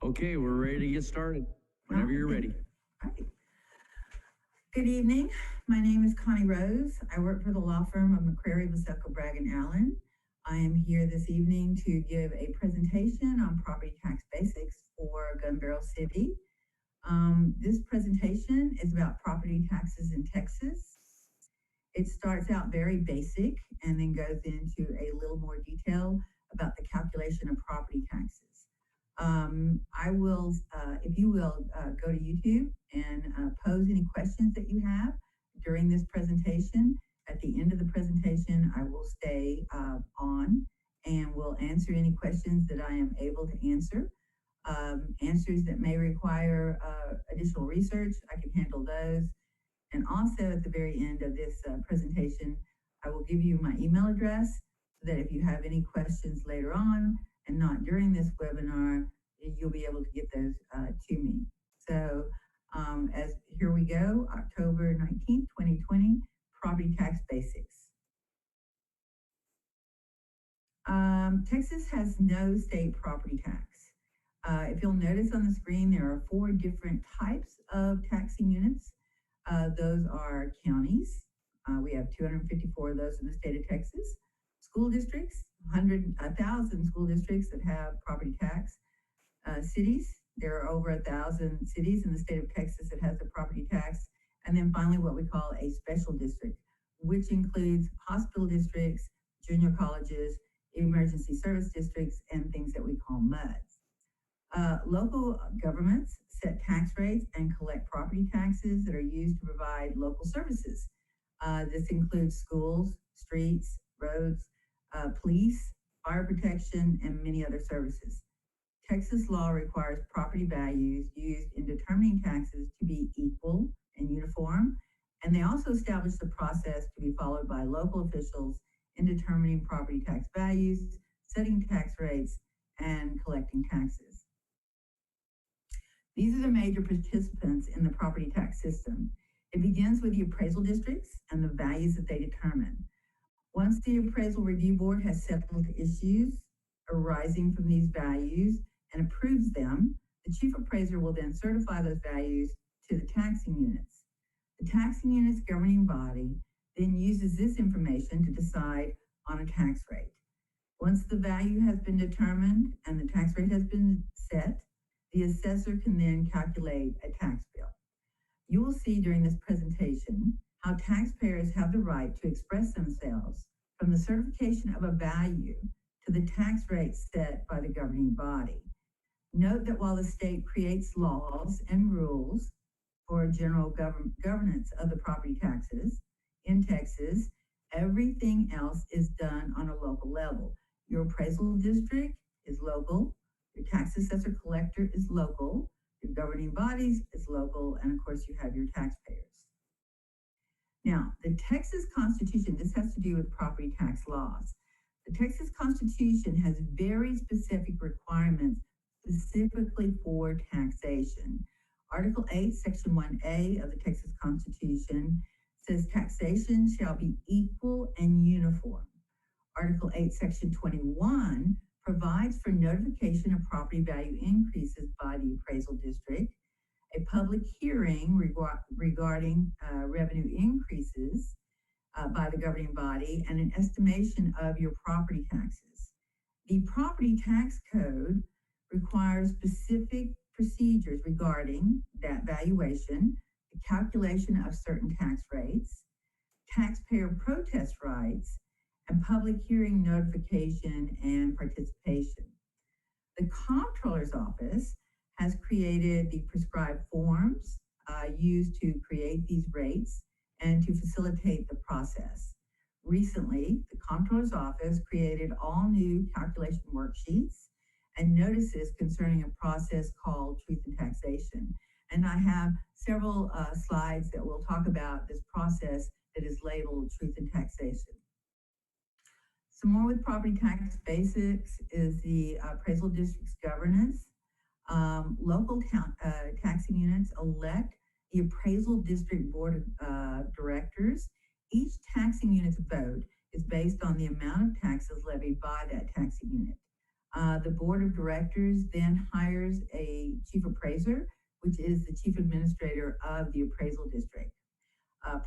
Okay, we're ready to get started. Whenever you're ready. All right. Good evening. My name is Connie Rose. I work for the law firm of McCrary, Vasecco, Bragg & Allen. I am here this evening to give a presentation on property tax basics for Gun Barrel City. This presentation is about property taxes in Texas. It starts out very basic and then goes into a little more detail about the calculation of property taxes. I will, if you will, go to YouTube and pose any questions that you have during this presentation. At the end of the presentation, I will stay on and will answer any questions that I am able to answer. Answers that may require additional research, I can handle those. And also at the very end of this presentation, I will give you my email address so that if you have any questions later on and not during this webinar, you'll be able to get those to me. So here we go, October 19th, 2020, property tax basics. Texas has no state property tax. If you'll notice on the screen, there are 4 different types of taxing units. Those are counties. We have 254 of those in the state of Texas. School districts, 1,000 school districts that have property tax. Cities, there are over 1,000 cities in the state of Texas that has a property tax. And then finally, what we call a special district, which includes hospital districts, junior colleges, emergency service districts, and things that we call MUDs. Local governments set tax rates and collect property taxes that are used to provide local services. This includes schools, streets, roads, police, fire protection, and many other services. Texas law requires property values used in determining taxes to be equal and uniform, and they also establish the process to be followed by local officials in determining property tax values, setting tax rates, and collecting taxes. These are the major participants in the property tax system. It begins with the appraisal districts and the values that they determine. Once the appraisal review board has settled issues arising from these values and approves them, the chief appraiser will then certify those values to the taxing units. The taxing unit's governing body then uses this information to decide on a tax rate. Once the value has been determined and the tax rate has been set, the assessor can then calculate a tax bill. You will see during this presentation how taxpayers have the right to express themselves from the certification of a value to the tax rate set by the governing body. Note that while the state creates laws and rules for general governance of the property taxes in Texas, everything else is done on a local level. Your appraisal district is local, your tax assessor collector is local, your governing bodies is local, and of course you have your taxpayers. Now, the Texas Constitution, this has to do with property tax laws. The Texas Constitution has very specific requirements specifically for taxation. Article 8, Section 1A of the Texas Constitution says taxation shall be equal and uniform. Article 8, Section 21 provides for notification of property value increases by the appraisal district, a public hearing regarding revenue increases by the governing body, and an estimation of your property taxes. The property tax code requires specific procedures regarding that valuation, the calculation of certain tax rates, taxpayer protest rights, and public hearing notification and participation. The Comptroller's Office has created the prescribed forms used to create these rates and to facilitate the process. Recently, the Comptroller's Office created all new calculation worksheets and notices concerning a process called Truth-in-Taxation. And I have several slides that will talk about this process that is labeled Truth-in-Taxation. Some more with property tax basics is the appraisal district's governance. Local taxing units elect the appraisal district board of directors. Each taxing unit's vote is based on the amount of taxes levied by that taxing unit. The board of directors then hires a chief appraiser, which is the chief administrator of the appraisal district.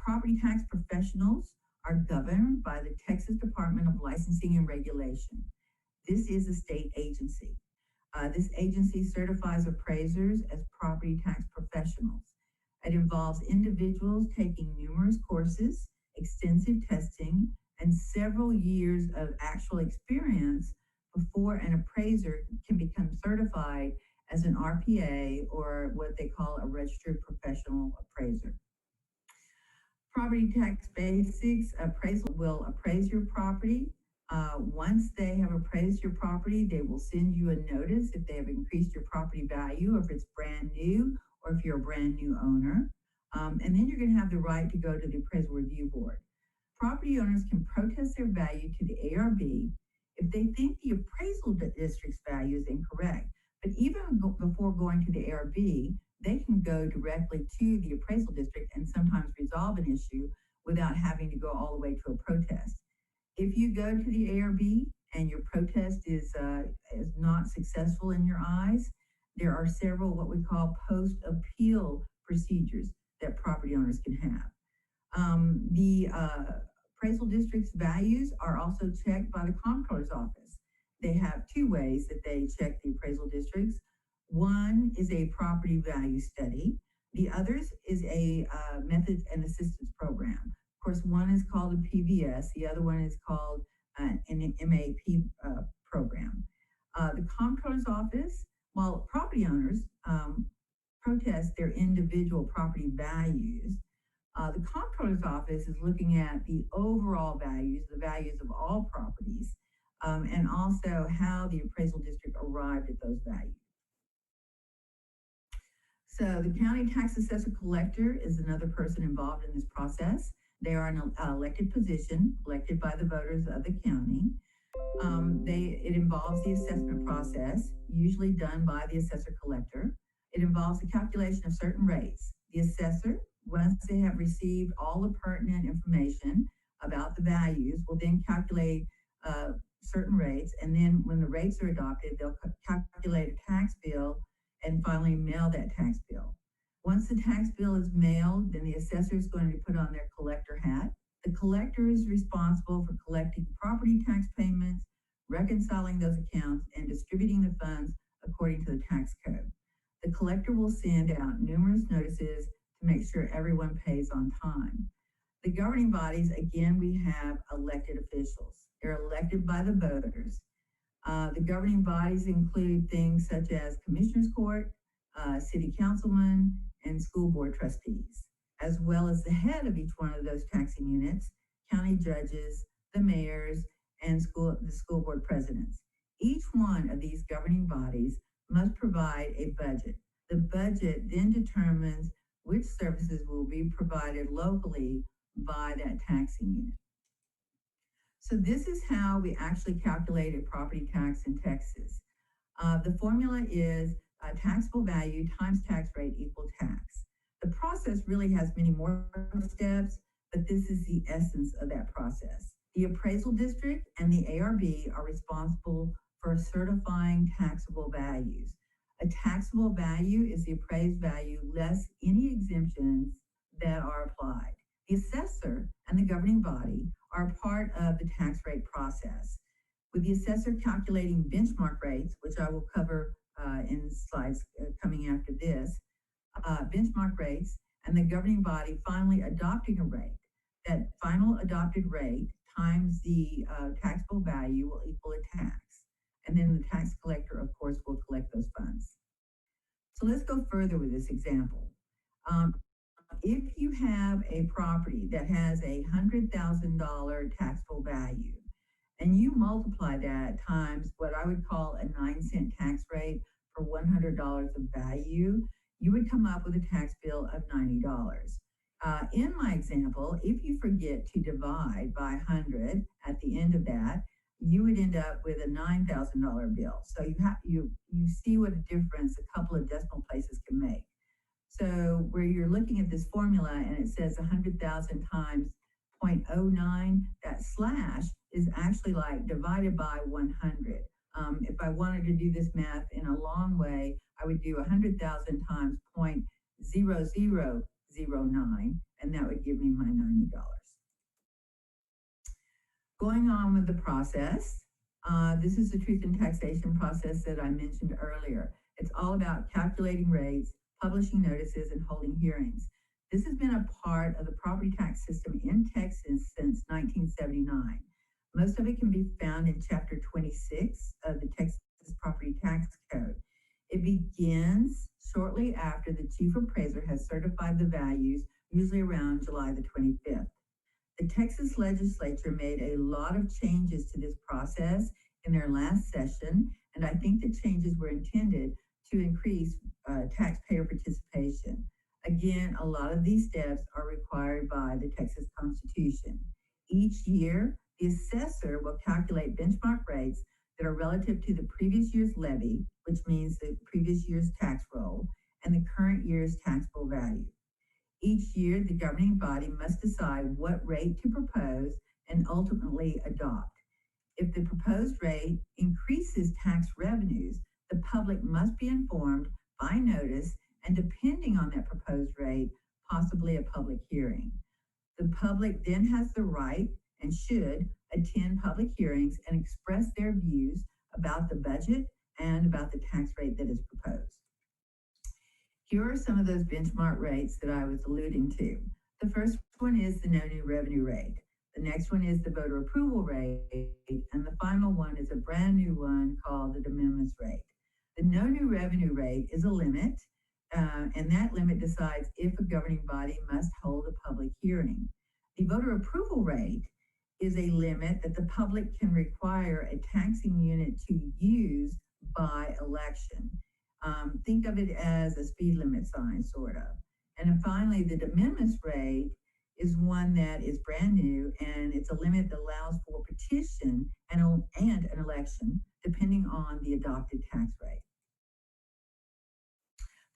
Property tax professionals are governed by the Texas Department of Licensing and Regulation. This is a state agency. This agency certifies appraisers as property tax professionals. It involves individuals taking numerous courses, extensive testing, and several years of actual experience before an appraiser can become certified as an RPA, or what they call a registered professional appraiser. Property tax basics appraisal will appraise your property. Once they have appraised your property, they will send you a notice if they have increased your property value, or if it's brand new, or if you're a brand new owner. And then you're going to have the right to go to the appraisal review board. Property owners can protest their value to the ARB if they think the appraisal district's value is incorrect. But even before going to the ARB, they can go directly to the appraisal district and sometimes resolve an issue without having to go all the way to a protest. If you go to the ARB and your protest is not successful in your eyes, there are several what we call post-appeal procedures that property owners can have. The appraisal district's values are also checked by the comptroller's office. They have two ways that they check the appraisal districts. One is a property value study. The others is a methods and assistance program. Of course, one is called a PVS. The other one is called an MAP program. The comptroller's office, while property owners protest their individual property values, the comptroller's office is looking at the overall values, the values of all properties, and also how the appraisal district arrived at those values. So the county tax assessor collector is another person involved in this process. They are an elected position, elected by the voters of the county. It involves the assessment process, usually done by the assessor collector. It involves the calculation of certain rates. The assessor, once they have received all the pertinent information about the values, will then calculate certain rates, and then when the rates are adopted, they'll calculate a tax bill and finally mail that tax bill. Once the tax bill is mailed, then the assessor is going to put on their collector hat. The collector is responsible for collecting property tax payments, reconciling those accounts, and distributing the funds according to the tax code. The collector will send out numerous notices to make sure everyone pays on time. The governing bodies, again, we have elected officials. They're elected by the voters. The governing bodies include things such as commissioners court, city councilmen, and school board trustees, as well as the head of each one of those taxing units, county judges, the mayors, and the school board presidents. Each one of these governing bodies must provide a budget. The budget then determines which services will be provided locally by that taxing unit. So this is how we actually calculate a property tax in Texas. The formula is taxable value times tax rate equal tax. The process really has many more steps, but this is the essence of that process. The appraisal district and the ARB are responsible for certifying taxable values. A taxable value is the appraised value less any exemptions that are applied. The assessor and the governing body are part of the tax rate process, with the assessor calculating benchmark rates, which I will cover in slides coming after this, benchmark rates, and the governing body finally adopting a rate. That final adopted rate times the taxable value will equal a tax. And then the tax collector, of course, will collect those funds. So let's go further with this example. If you have a property that has a $100,000 taxable value, and you multiply that times what I would call a 9-cent tax rate for $100 of value, you would come up with a tax bill of $90. In my example, if you forget to divide by 100 at the end of that, you would end up with a $9,000 bill. So you see what a difference a couple of decimal places can make. So where you're looking at this formula and it says 100,000 times 0.09, that slash is actually like divided by 100. If I wanted to do this math in a long way, I would do 100,000 times 0.0009, and that would give me my $90. Going on with the process, this is the Truth-in-Taxation process that I mentioned earlier. It's all about calculating rates, publishing notices, and holding hearings. This has been a part of the property tax system in Texas since 1979. Most of it can be found in Chapter 26 of the Texas Property Tax Code. It begins shortly after the chief appraiser has certified the values, usually around July the 25th. The Texas legislature made a lot of changes to this process in their last session, and I think the changes were intended to increase taxpayer participation. Again, a lot of these steps are required by the Texas Constitution. Each year, the assessor will calculate benchmark rates that are relative to the previous year's levy, which means the previous year's tax roll, and the current year's taxable value. Each year, the governing body must decide what rate to propose and ultimately adopt. If the proposed rate increases tax revenues, the public must be informed by notice and, depending on that proposed rate, possibly a public hearing. The public then has the right and should attend public hearings and express their views about the budget and about the tax rate that is proposed. Here are some of those benchmark rates that I was alluding to. The first one is the no new revenue rate. The next one is the voter approval rate. And the final one is a brand new one called the de minimis rate. The no new revenue rate is a limit, and that limit decides if a governing body must hold a public hearing. The voter approval rate is a limit that the public can require a taxing unit to use by election. Think of it as a speed limit sign, sort of. And then finally, the de minimis rate is one that is brand new, and it's a limit that allows for petition and an election, depending on the adopted tax rate.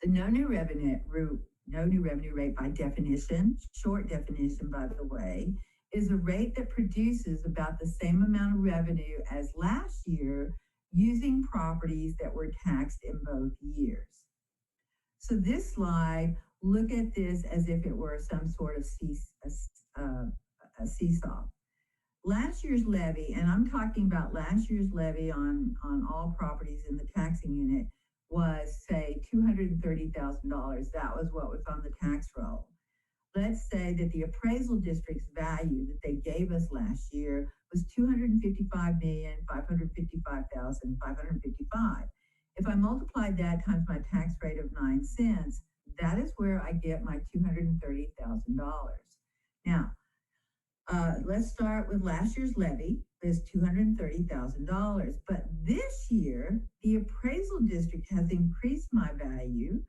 The no new revenue rate by definition, short definition by the way, is a rate that produces about the same amount of revenue as last year using properties that were taxed in both years. So this slide, look at this as if it were some sort of a seesaw. Last year's levy, and I'm talking about last year's levy on all properties in the taxing unit, was say $230,000. That was what was on the tax roll. Let's say that the appraisal district's value that they gave us last year was $255,555,555. If I multiplied that times my tax rate of 9 cents, that is where I get my $230,000. Now, let's start with last year's levy. Is $230,000. But this year, the appraisal district has increased my value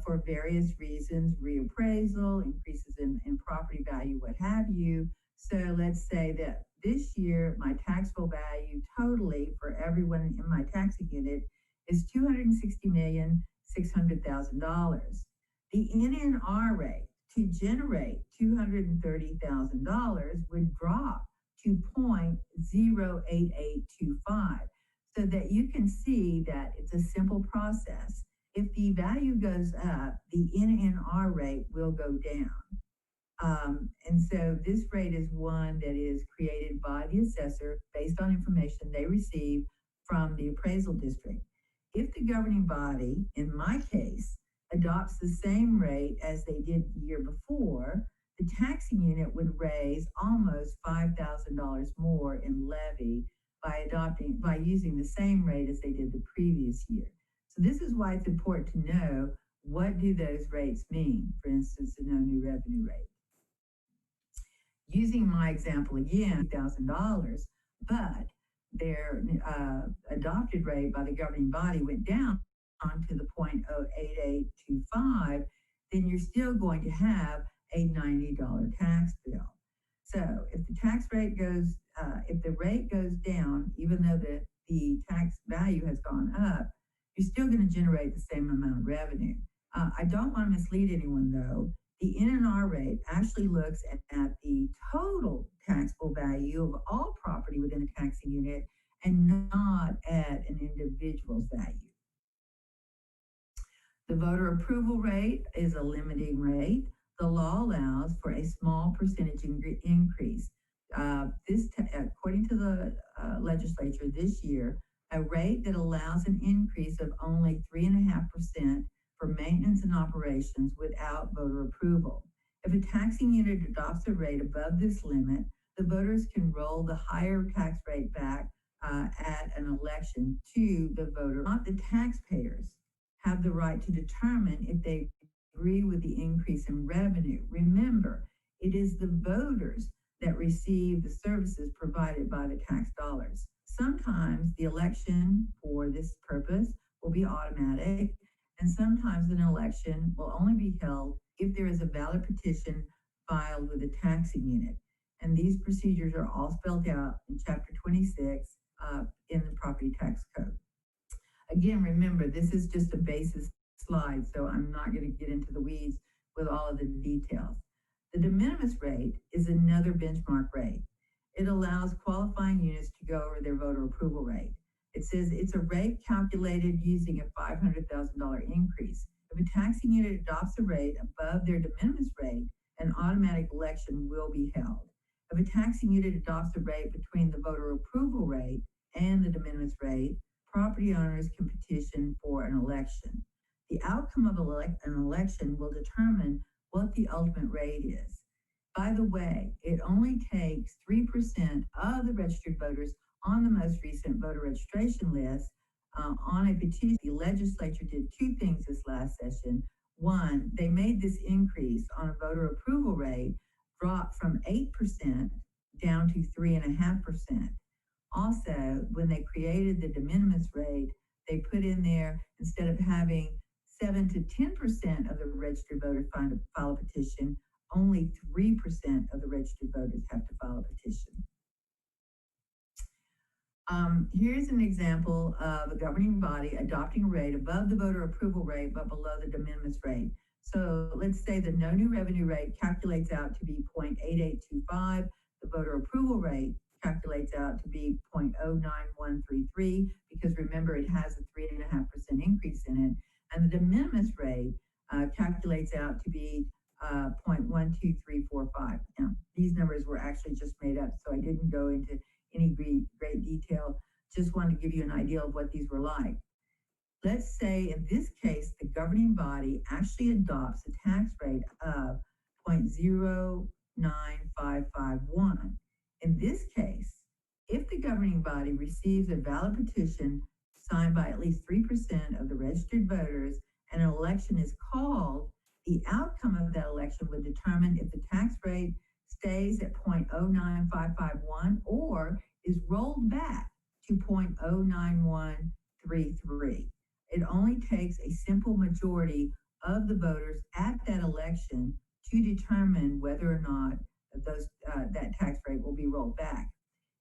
for various reasons, reappraisal, increases in property value, what have you. So let's say that this year, my taxable value totally for everyone in my taxing unit is $260,600,000. The NNR rate to generate $230,000 would drop to 0.08825, so that you can see that it's a simple process. If the value goes up, the NNR rate will go down. And so this rate is one that is created by the assessor based on information they receive from the appraisal district. If the governing body, in my case, adopts the same rate as they did the year before, the taxing unit would raise almost $5,000 more in levy by using the same rate as they did the previous year. So this is why it's important to know, what do those rates mean? For instance, the no new revenue rate. Using my example again, $1,000, but their adopted rate by the governing body went down to the 0.08825, then you're still going to have a $90 tax bill. So if the tax rate goes, if the rate goes down, even though the tax value has gone up, you're still going to generate the same amount of revenue. I don't want to mislead anyone though. The NNR rate actually looks at the total taxable value of all property within a taxing unit, and not at an individual's value. The voter approval rate is a limiting rate. The law allows for a small percentage increase. According to the legislature this year, a rate that allows an increase of only 3.5% for maintenance and operations without voter approval. If a taxing unit adopts a rate above this limit, the voters can roll the higher tax rate back at an election to the voter. Not the taxpayers have the right to determine if they agree with the increase in revenue. Remember, it is the voters that receive the services provided by the tax dollars. Sometimes the election for this purpose will be automatic, and sometimes an election will only be held if there is a valid petition filed with the taxing unit. And these procedures are all spelled out in Chapter 26 in the Property Tax Code. Again, remember, this is just a basis slide, so I'm not going to get into the weeds with all of the details. The de minimis rate is another benchmark rate. It allows qualifying units to go over their voter approval rate. It says it's a rate calculated using a $500,000 increase. If a taxing unit adopts a rate above their de minimis rate, an automatic election will be held. If a taxing unit adopts a rate between the voter approval rate and the de minimis rate, property owners can petition for an election. The outcome of an election will determine what the ultimate rate is. By the way, it only takes 3% of the registered voters on the most recent voter registration list on a petition. The legislature did two things this last session. One, they made this increase on a voter approval rate drop from 8% down to 3.5%. Also, when they created the de minimis rate, they put in there, instead of having 7 to 10% of the registered voters file a petition, only 3% of the registered voters have to file a petition. Here's an example of a governing body adopting a rate above the voter approval rate but below the de minimis rate. So let's say the no new revenue rate calculates out to be 0.8825. The voter approval rate calculates out to be 0.09133, because remember, it has a 3.5% increase in it. And the de minimis rate calculates out to be 0.12345. Now, these numbers were actually just made up, so I didn't go into any great detail. Just wanted to give you an idea of what these were like. Let's say in this case, the governing body actually adopts a tax rate of 0.09551. In this case, if the governing body receives a valid petition signed by at least 3% of the registered voters and an election is called, the outcome of that election would determine if the tax rate stays at 0.09551 or is rolled back to 0.09133. It only takes a simple majority of the voters at that election to determine whether or not that tax rate will be rolled back.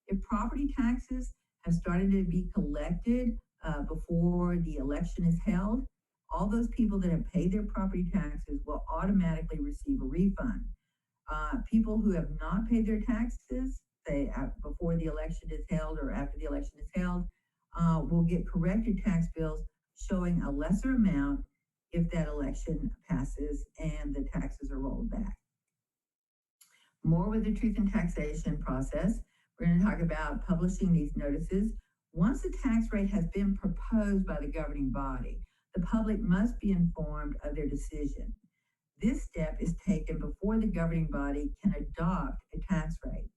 If property taxes have started to be collected before the election is held, all those people that have paid their property taxes will automatically receive a refund. People who have not paid their taxes, say before the election is held or after the election is held, will get corrected tax bills showing a lesser amount if that election passes and the taxes are rolled back. More with the Truth-in-Taxation Process. We're going to talk about publishing these notices. Once a tax rate has been proposed by the governing body, the public must be informed of their decision. This step is taken before the governing body can adopt a tax rate.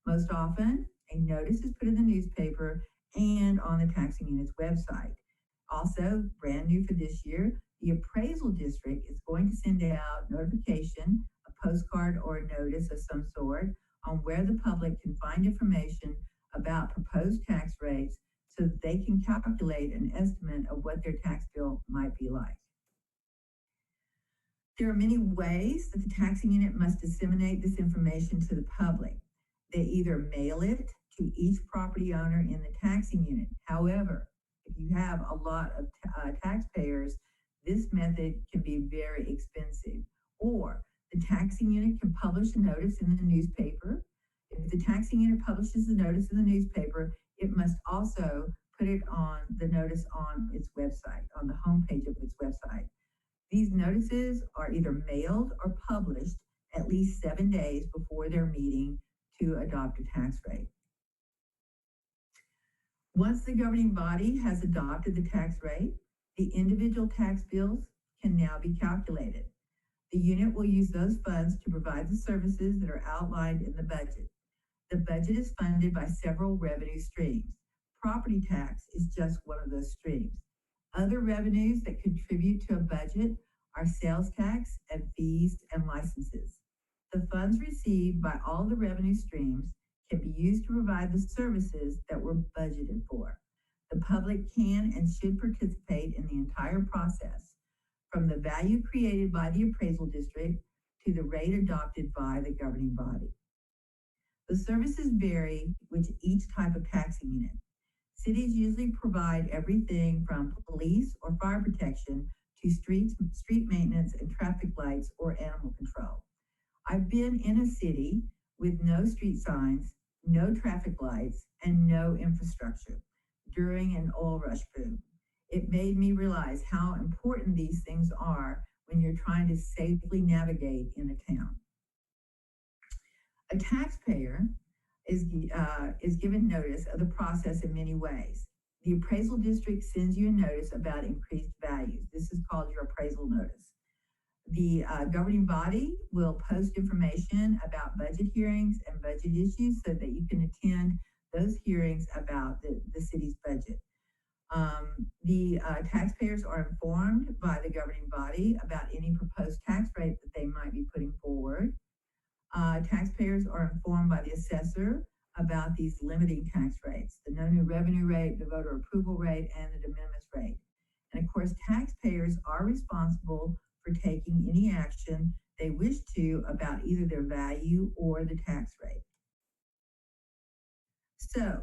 Most often, a notice is put in the newspaper and on the taxing unit's website. Also, brand new for this year, the appraisal district is going to send out notification, a postcard or a notice of some sort, on where the public can find information about proposed tax rates so that they can calculate an estimate of what their tax bill might be like. There are many ways that the taxing unit must disseminate this information to the public. They either mail it to each property owner in the taxing unit. However, if you have a lot of taxpayers, this method can be very expensive. Or the taxing unit can publish a notice in the newspaper. If the taxing unit publishes the notice in the newspaper, it must also put it on the notice on its website, on the homepage of its website. These notices are either mailed or published at least 7 days before their meeting to adopt a tax rate. Once the governing body has adopted the tax rate, the individual tax bills can now be calculated. The unit will use those funds to provide the services that are outlined in the budget. The budget is funded by several revenue streams. Property tax is just one of those streams. Other revenues that contribute to a budget are sales tax and fees and licenses. The funds received by all the revenue streams can be used to provide the services that were budgeted for. The public can and should participate in the entire process, from the value created by the appraisal district to the rate adopted by the governing body. The services vary with each type of taxing unit. Cities usually provide everything from police or fire protection to street maintenance and traffic lights or animal control. I've been in a city with no street signs, no traffic lights, and no infrastructure during an oil rush boom. It made me realize how important these things are when you're trying to safely navigate in a town. A taxpayer is given notice of the process in many ways. The appraisal district sends you a notice about increased values. This is called your appraisal notice. The governing body will post information about budget hearings and budget issues so that you can attend those hearings about the city's budget. The taxpayers are informed by the governing body about any proposed tax rate that they might be putting forward. Taxpayers are informed by the assessor about these limiting tax rates, the no new revenue rate, the voter approval rate, and the de minimis rate. And of course, taxpayers are responsible for taking any action they wish to about either their value or the tax rate. So,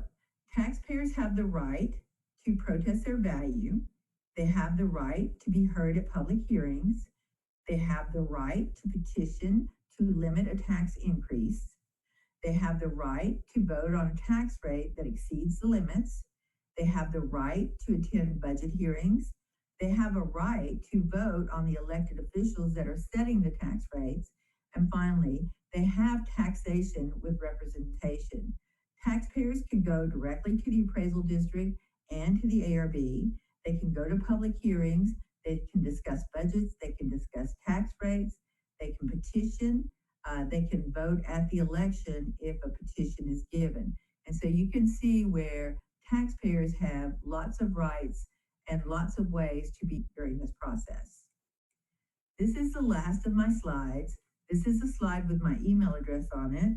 taxpayers have the right to protest their value. They have the right to be heard at public hearings. They have the right to petition to limit a tax increase. They have the right to vote on a tax rate that exceeds the limits. They have the right to attend budget hearings. They have a right to vote on the elected officials that are setting the tax rates. And finally, they have taxation with representation. Taxpayers can go directly to the appraisal district and to the ARB. They can go to public hearings. They can discuss budgets. They can discuss tax rates. They can petition. They can vote at the election if a petition is given. And so you can see where taxpayers have lots of rights and lots of ways to be during this process. This is the last of my slides. This is a slide with my email address on it.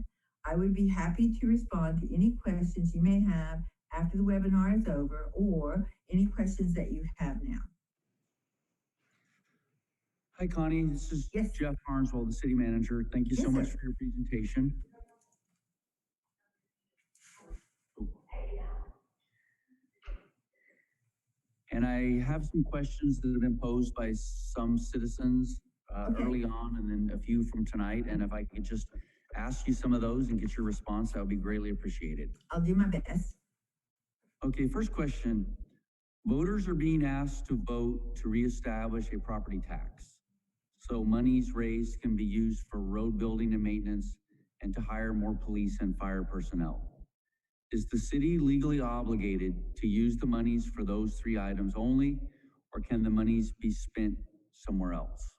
I would be happy to respond to any questions you may have after the webinar is over, or any questions that you have now. Hi, Connie. This is Yes. Jeff Harnswell, the city manager. Thank you so Yes, much sir. for your presentation. And I have some questions that have been posed by some citizens Okay. early on, and then a few from tonight. And if I could just ask you some of those and get your response, that would be greatly appreciated. I'll do my best. Okay, first question. Voters are being asked to vote to reestablish a property tax, so monies raised can be used for road building and maintenance and to hire more police and fire personnel. Is the city legally obligated to use the monies for those three items only, or can the monies be spent somewhere else?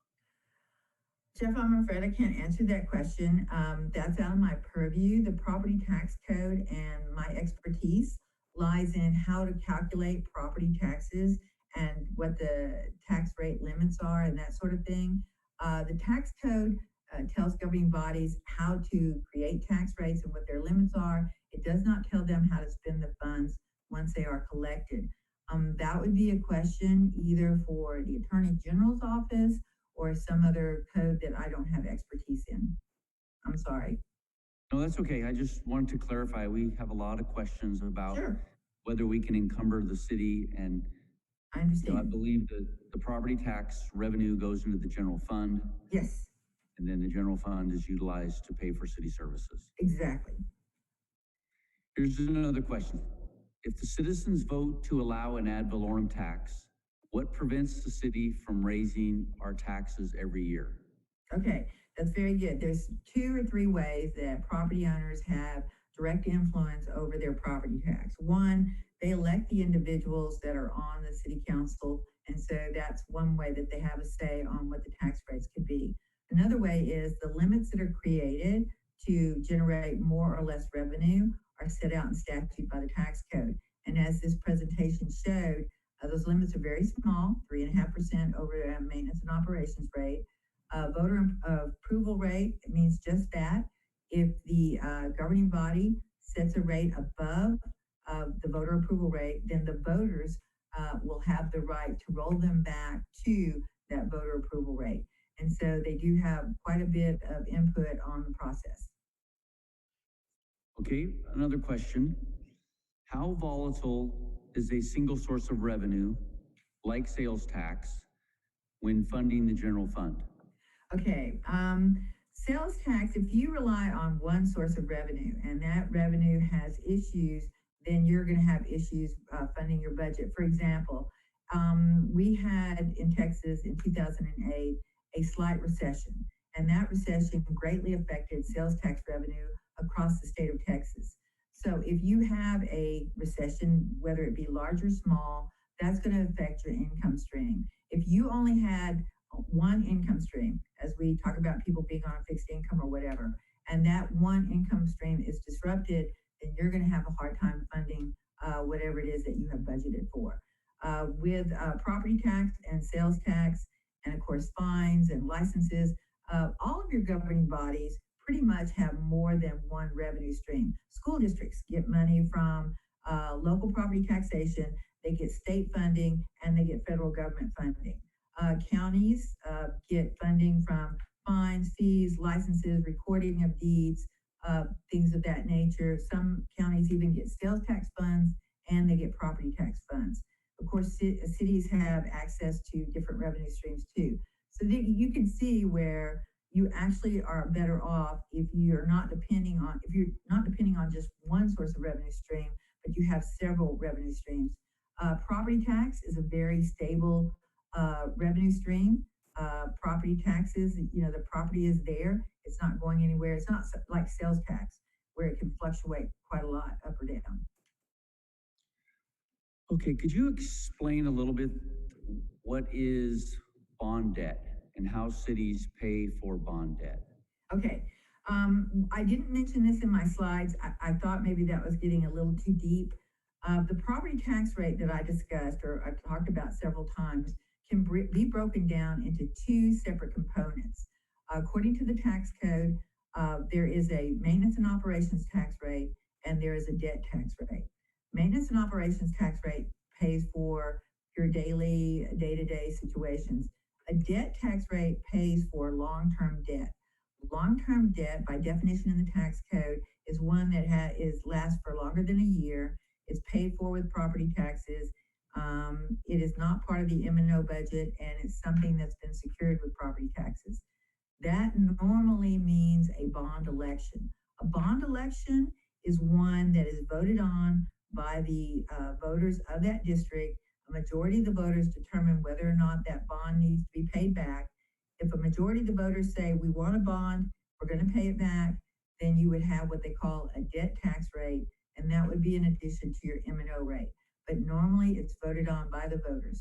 Jeff, I'm afraid I can't answer that question. That's out of my purview. The property tax code and my expertise lies in how to calculate property taxes and what the tax rate limits are and that sort of thing. The tax code tells governing bodies how to create tax rates and what their limits are. It does not tell them how to spend the funds once they are collected. That would be a question either for the Attorney General's office or some other code that I don't have expertise in. I'm sorry. No, that's okay. I just wanted to clarify. We have a lot of questions about Sure. whether we can encumber the city, and I understand. I believe that the property tax revenue goes into the general fund. Yes. And then the general fund is utilized to pay for city services. Exactly. Here's another question. If the citizens vote to allow an ad valorem tax, what prevents the city from raising our taxes every year? Okay, that's very good. There's 2 or 3 ways that property owners have direct influence over their property tax. One, they elect the individuals that are on the city council, and so that's one way that they have a say on what the tax rates could be. Another way is the limits that are created to generate more or less revenue are set out in statute by the tax code. And as this presentation showed, those limits are very small, 3.5% over a maintenance and operations rate. Voter approval rate, it means just that. If the governing body sets a rate above the voter approval rate, then the voters will have the right to roll them back to that voter approval rate. And so they do have quite a bit of input on the process. Okay, another question. How volatile is a single source of revenue, like sales tax, when funding the general fund? Okay, sales tax, if you rely on one source of revenue and that revenue has issues, then you're going to have issues funding your budget. For example, we had in Texas in 2008 a slight recession, and that recession greatly affected sales tax revenue across the state of Texas. So if you have a recession, whether it be large or small, that's going to affect your income stream. If you only had one income stream, as we talk about people being on a fixed income or whatever, and that one income stream is disrupted, then you're going to have a hard time funding whatever it is that you have budgeted for. With property tax and sales tax, and of course fines and licenses, all of your governing bodies pretty much have more than one revenue stream. School districts get money from local property taxation, they get state funding, and they get federal government funding. Counties get funding from fines, fees, licenses, recording of deeds, things of that nature. Some counties even get sales tax funds and they get property tax funds. Of course, cities have access to different revenue streams too. So you can see where you actually are better off if you're not depending on just one source of revenue stream, but you have several revenue streams. Property tax is a very stable revenue stream. Property taxes, the property is there. It's not going anywhere. It's not like sales tax where it can fluctuate quite a lot up or down. Okay, could you explain a little bit what is bond debt and how cities pay for bond debt? Okay. I didn't mention this in my slides. I thought maybe that was getting a little too deep. The property tax rate that I discussed or I've talked about several times can be broken down into 2 separate components. According to the tax code, there is a maintenance and operations tax rate and there is a debt tax rate. Maintenance and operations tax rate pays for your daily, day-to-day situations. A debt tax rate pays for long-term debt. Long-term debt, by definition in the tax code, is one that lasts for longer than a year. It's paid for with property taxes. It is not part of the M&O budget, and it's something that's been secured with property taxes. That normally means a bond election. A bond election is one that is voted on by the voters of that district. A majority of the voters determine whether or not that bond needs to be paid back. If a majority of the voters say, we want a bond, we're going to pay it back, then you would have what they call a debt tax rate, and that would be in addition to your M&O rate. But normally it's voted on by the voters.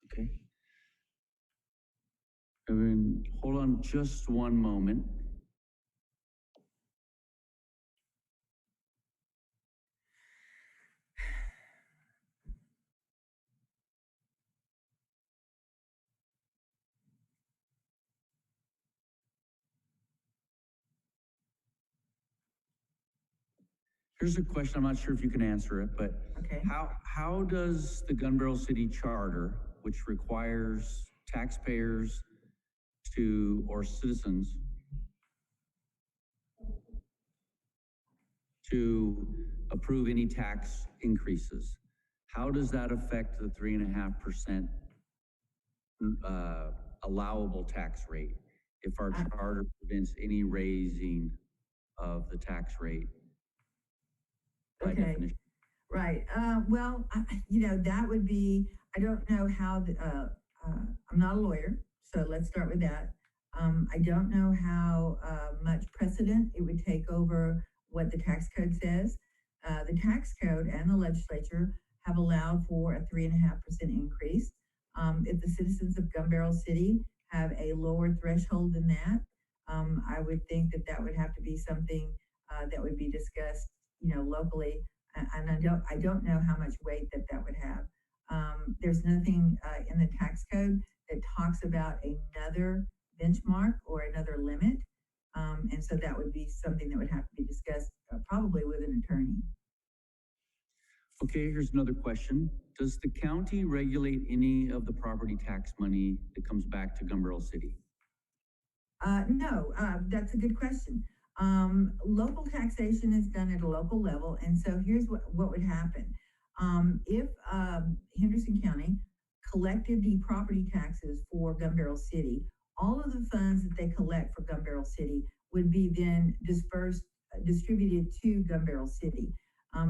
Okay. Everyone, hold on just one moment. Here's a question, I'm not sure if you can answer it, but Okay. how does the Gun Barrel City Charter, which requires taxpayers or citizens to approve any tax increases, how does that affect the 3.5% allowable tax rate if our charter prevents any raising of the tax rate? by Okay. definition. Right. Well, that would be, I don't know how, I'm not a lawyer, so let's start with that. I don't know how much precedent it would take over what the tax code says. The tax code and the legislature have allowed for a 3.5% increase. If the citizens of Gun Barrel City have a lower threshold than that, I would think that that would have to be something that would be discussed, locally. And I don't know how much weight that would have. There's nothing in the tax code that talks about another benchmark or another limit. And so that would be something that would have to be discussed probably with an attorney. Okay, here's another question. Does the county regulate any of the property tax money that comes back to Gun Barrel City? No, that's a good question. Local taxation is done at a local level, and so here's what would happen. If Henderson County collected the property taxes for Gun Barrel City, all of the funds that they collect for Gun Barrel City would be then distributed to Gun Barrel City.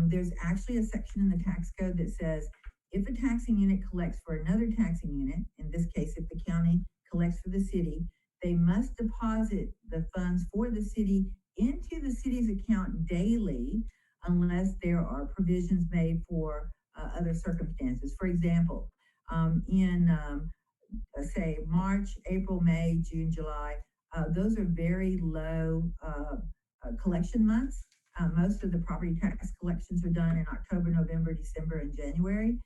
There's actually a section in the tax code that says if a taxing unit collects for another taxing unit, in this case, if the county collects for the city, they must deposit the funds for the city into the city's account daily unless there are provisions made for other circumstances. For example, in say March, April, May, June, July, those are very low collection months. Most of the property tax collections are done in October, November, December, and January.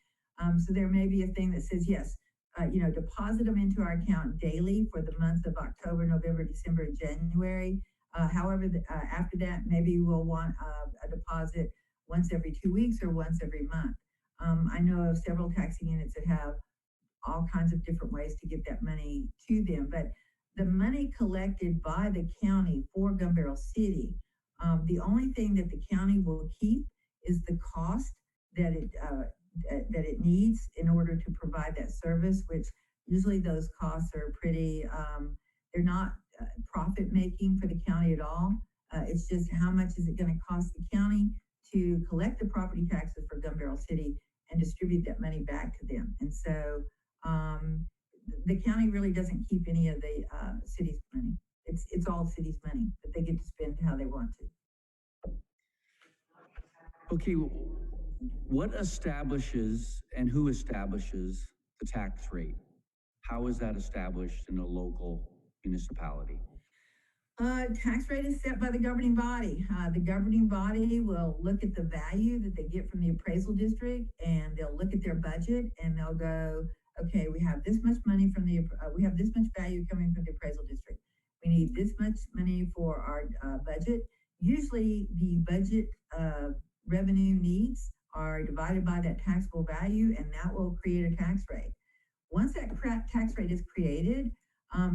So there may be a thing that says, yes, deposit them into our account daily for the months of October, November, December, and January. However, after that, maybe we'll want a deposit once every 2 weeks or once every month. I know of several taxing units that have all kinds of different ways to get that money to them, but the money collected by the county for Gun Barrel City, the only thing that the county will keep is the cost that it needs in order to provide that service, which usually those costs are pretty, they're not profit making for the county at all. It's just how much is it going to cost the county to collect the property taxes for Gun Barrel City and distribute that money back to them. And so the county really doesn't keep any of the city's money. It's all city's money that they get to spend how they want to. Okay, what establishes and who establishes the tax rate? How is that established in a local municipality? Tax rate is set by the governing body. The governing body will look at the value that they get from the appraisal district, and they'll look at their budget, and they'll go, okay, we have this much money from we have this much value coming from the appraisal district. We need this much money for our budget. Usually, the budget revenue needs are divided by that taxable value, and that will create a tax rate. Once that tax rate is created,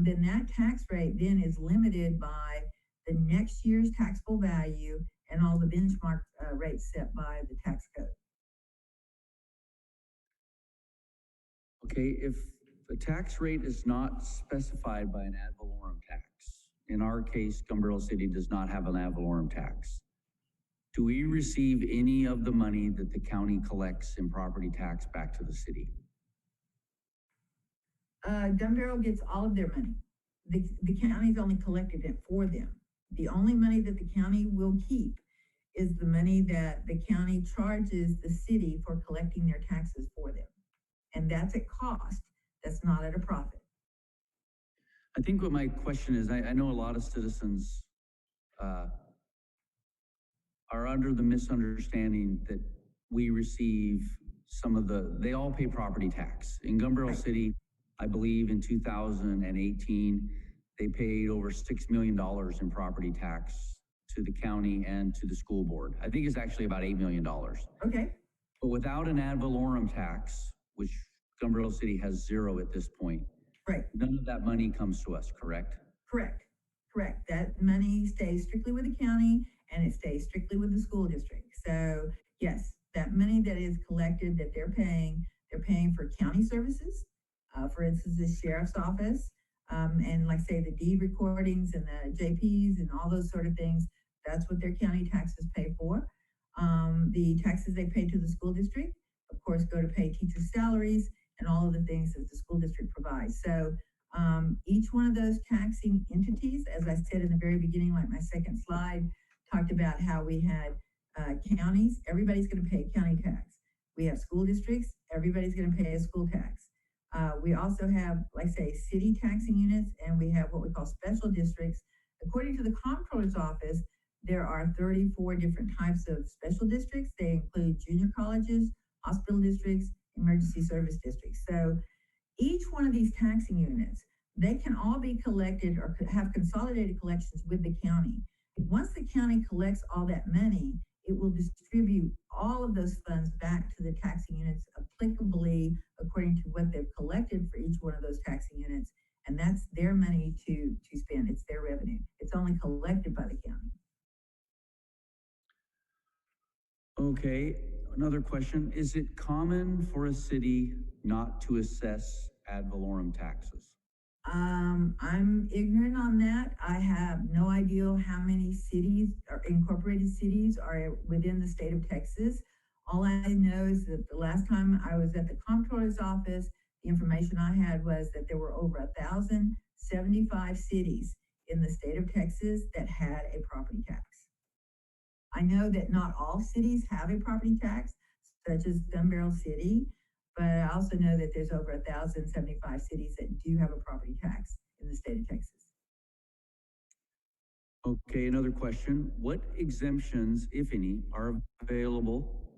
then that tax rate then is limited by the next year's taxable value and all the benchmark rates set by the tax code. Okay, if the tax rate is not specified by an ad valorem tax, in our case, Gun Barrel City does not have an ad valorem tax. Do we receive any of the money that the county collects in property tax back to the city? Gun Barrel gets all of their money. The county's only collected it for them. The only money that the county will keep is the money that the county charges the city for collecting their taxes for them. And that's at cost. That's not at a profit. I think what my question is, I know a lot of citizens are under the misunderstanding that we receive they all pay property tax. In Gun Barrel City, I believe in 2018, they paid over $6 million in property tax to the county and to the school board. I think it's actually about $8 million. Okay. But without an ad valorem tax, which Gun Barrel City has zero at this point, right, none of that money comes to us, correct? Correct. That money stays strictly with the county and it stays strictly with the school district. So yes, that money that is collected that they're paying for county services. For instance, the sheriff's office, and like say the deed recordings and the JPs and all those sort of things, that's what their county taxes pay for. The taxes they pay to the school district, of course, go to pay teachers' salaries and all of the things that the school district provides. So each one of those taxing entities, as I said in the very beginning, like my second slide, talked about how we had counties, everybody's going to pay a county tax. We have school districts, everybody's going to pay a school tax. We also have, like say, city taxing units, and we have what we call special districts. According to the comptroller's office, there are 34 different types of special districts. They include junior colleges, hospital districts, emergency service districts. So each one of these taxing units, they can all be collected or have consolidated collections with the county. Once the county collects all that money, it will distribute all of those funds back to the taxing units applicably according to what they've collected for each one of those taxing units. And that's their money to spend. It's their revenue. It's only collected by the county. Okay, another question. Is it common for a city not to assess ad valorem taxes? I'm ignorant on that. I have no idea how many cities or incorporated cities are within the state of Texas. All I know is that the last time I was at the comptroller's office, the information I had was that there were over 1,075 cities in the state of Texas that had a property tax. I know that not all cities have a property tax, such as Gun Barrel City, but I also know that there's over 1,075 cities that do have a property tax in the state of Texas. Okay, another question. What exemptions, if any, are available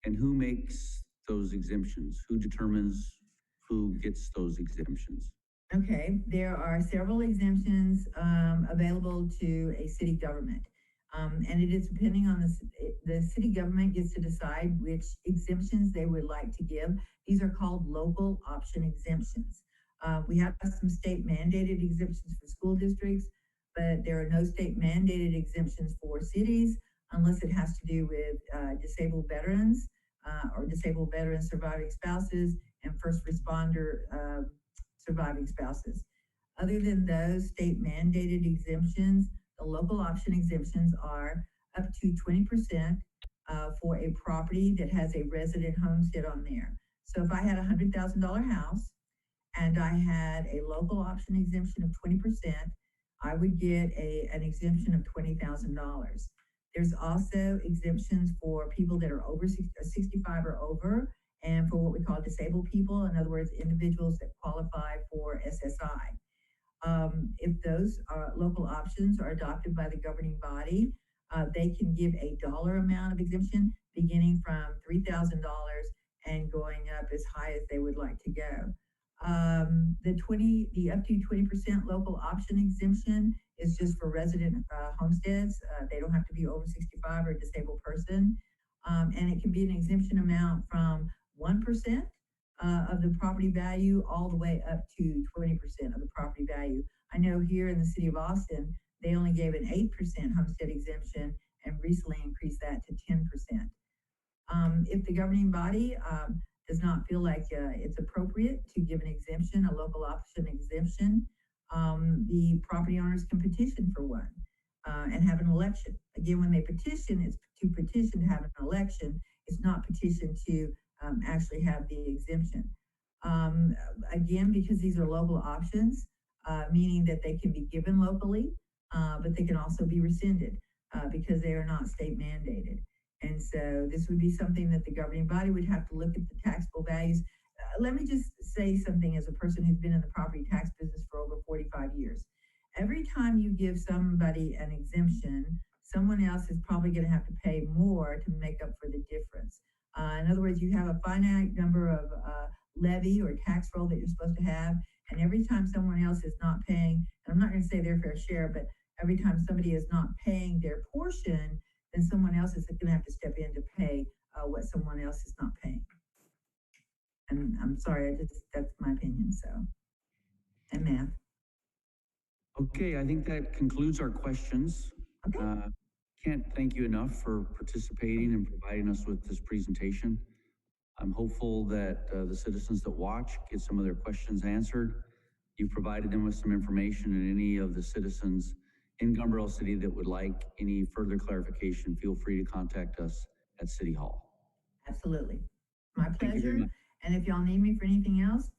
and who makes those exemptions? Who determines who gets those exemptions? Okay, there are several exemptions available to a city government. And it is depending on the city government gets to decide which exemptions they would like to give. These are called local option exemptions. We have some state mandated exemptions for school districts, but there are no state mandated exemptions for cities unless it has to do with disabled veterans or disabled veterans surviving spouses and first responder surviving spouses. Other than those state mandated exemptions, the local option exemptions are up to 20% for a property that has a resident homestead on there. So if I had a $100,000 house and I had a local option exemption of 20%, I would get an exemption of $20,000. There's also exemptions for people that are over 65 or over, and for what we call disabled people, in other words, individuals that qualify for SSI. If those local options are adopted by the governing body, they can give a dollar amount of exemption beginning from $3,000 and going up as high as they would like to go. The up to 20% local option exemption is just for resident homesteads. They don't have to be over 65 or a disabled person. And it can be an exemption amount from 1% of the property value all the way up to 20% of the property value. I know here in the city of Austin, they only gave an 8% homestead exemption and recently increased that to 10%. If the governing body does not feel like it's appropriate to give an exemption, a local option exemption, the property owners can petition for one and have an election. Again, when they petition, it's to petition to have an election. It's not petition to actually have the exemption. Again, because these are local options, meaning that they can be given locally, but they can also be rescinded because they are not state mandated. And so this would be something that the governing body would have to look at the taxable values. Let me just say something as a person who's been in the property tax business for over 45 years. Every time you give somebody an exemption, someone else is probably going to have to pay more to make up for the difference. In other words, you have a finite number of levy or tax roll that you're supposed to have, and every time someone else is not paying, and I'm not going to say their fair share, but every time somebody is not paying their portion, then someone else is going to have to step in to pay what someone else is not paying. And I'm sorry, that's my opinion, so. And math. Okay, I think that concludes our questions. Okay. Can't thank you enough for participating and providing us with this presentation. I'm hopeful that the citizens that watch get some of their questions answered. You've provided them with some information, and any of the citizens in Gun Barrel City that would like any further clarification, feel free to contact us at City Hall. Absolutely. My Thank you very pleasure. much. And if y'all need me for anything else,